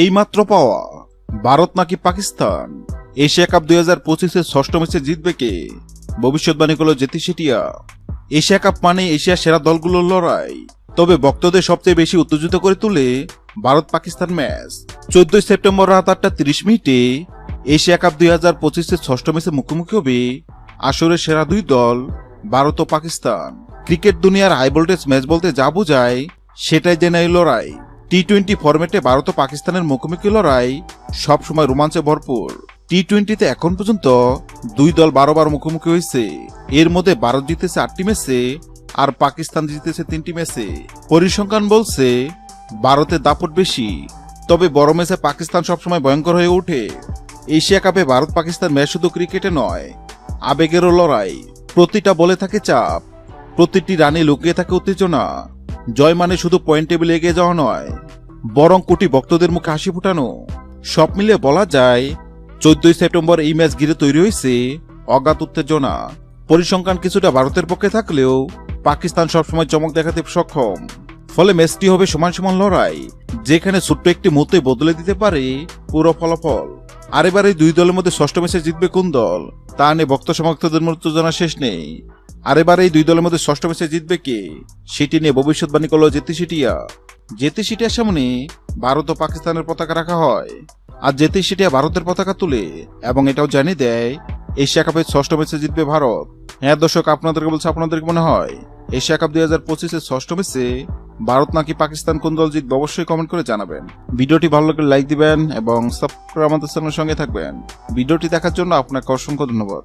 এইমাত্র পাওয়া ভারত নাকি পাকিস্তান এশিয়া কাপ 2025-এর ষষ্ঠ ম্যাচে জিতবে কে? ভবিষ্যৎবাণী করল জেতি সেটিয়া। এশিয়া কাপ মানে এশিয়ার সেরা দলগুলোর লড়াই, তবে ভক্তদের সবচেয়ে বেশি উত্তেজিত করে তুলে ভারত পাকিস্তান ম্যাচ। 14 সেপ্টেম্বর রাত 8:30 এশিয়া কাপ 2025-এর ষষ্ঠ ম্যাচে মুখোমুখি হবে আসরের সেরা দুই দল ভারত ও পাকিস্তান। ক্রিকেট দুনিয়ার হাই ভোল্টেজ ম্যাচ বলতে যা বোঝায় সেটাই জেনে এই লড়াই। টি-20 ফরম্যাটে ভারত ও পাকিস্তানের মুখোমুখি লড়াই সবসময় রোমাঞ্চে ভরপুর। টি-20-তে এখন পর্যন্ত দুই দল 12 বার মুখোমুখি হয়েছে। এর মধ্যে ভারত জিতেছে 8টি ম্যাচে আর পাকিস্তান জিতেছে 3টি ম্যাচে। পরিসংখ্যান বলছে ভারতের দাপট বেশি, তবে বড় ম্যাচে পাকিস্তান সবসময় ভয়ঙ্কর হয়ে ওঠে। এশিয়া কাপে ভারত পাকিস্তান ম্যাচ শুধু ক্রিকেটে নয়, আবেগেরও লড়াই। প্রতিটা বলে থাকে চাপ, প্রতিটি রানে লুকিয়ে থাকে উত্তেজনা। জয় মানে শুধু পয়েন্ট টেবিলে এগিয়ে যাওয়া নয়, বরং কোটি ভক্তদের মুখে হাসি ফুটানো। সব মিলিয়ে বলা যায় 14 সেপ্টেম্বর এই ম্যাচ ঘিরে তৈরি হয়েছে অগাধ উত্তেজনা। পরিসংখ্যান কিছুটা ভারতের পক্ষে থাকলেও পাকিস্তান সবসময় চমক দেখাতে সক্ষম। ফলে ম্যাচটি হবে সমান সমান লড়াই, যেখানে ছোট্ট একটি মুহূর্তে বদলে দিতে পারে পুরো ফলাফল। আর এবার এই দুই দলের মধ্যে ষষ্ঠ ম্যাচে জিতবে কোন দল তা নিয়ে ভক্ত সমর্থকদের মধ্যে উত্তেজনা শেষ নেই। আর এবার এই দুই দলের মধ্যে ষষ্ঠ ম্যাচে জিতবে কে সেটি নিয়ে ভবিষ্যৎবাণী করল জেতি সেটিয়া। জেতি সেটিয়ার সামনে ভারত ও পাকিস্তানের পতাকা রাখা হয়, আর জেতি সেটিয়া ভারতের পতাকা তুলে এবং এটাও জানিয়ে দেয় এশিয়া কাপের ষষ্ঠ ম্যাচে জিতবে ভারত। হ্যাঁ দর্শক, আপনাদেরকে বলছে, আপনাদের মনে হয় এশিয়া কাপ 2025-এর ষষ্ঠ ম্যাচে ভারত নাকি পাকিস্তান কোন দল জিতবে? অবশ্যই কমেন্ট করে জানাবেন। ভিডিওটি ভালো লাগলে লাইক দিবেন এবং সাবস্ক্রাইব আমাদের চ্যানেলের সঙ্গে থাকবেন। ভিডিওটি দেখার জন্য আপনাকে অসংখ্য ধন্যবাদ।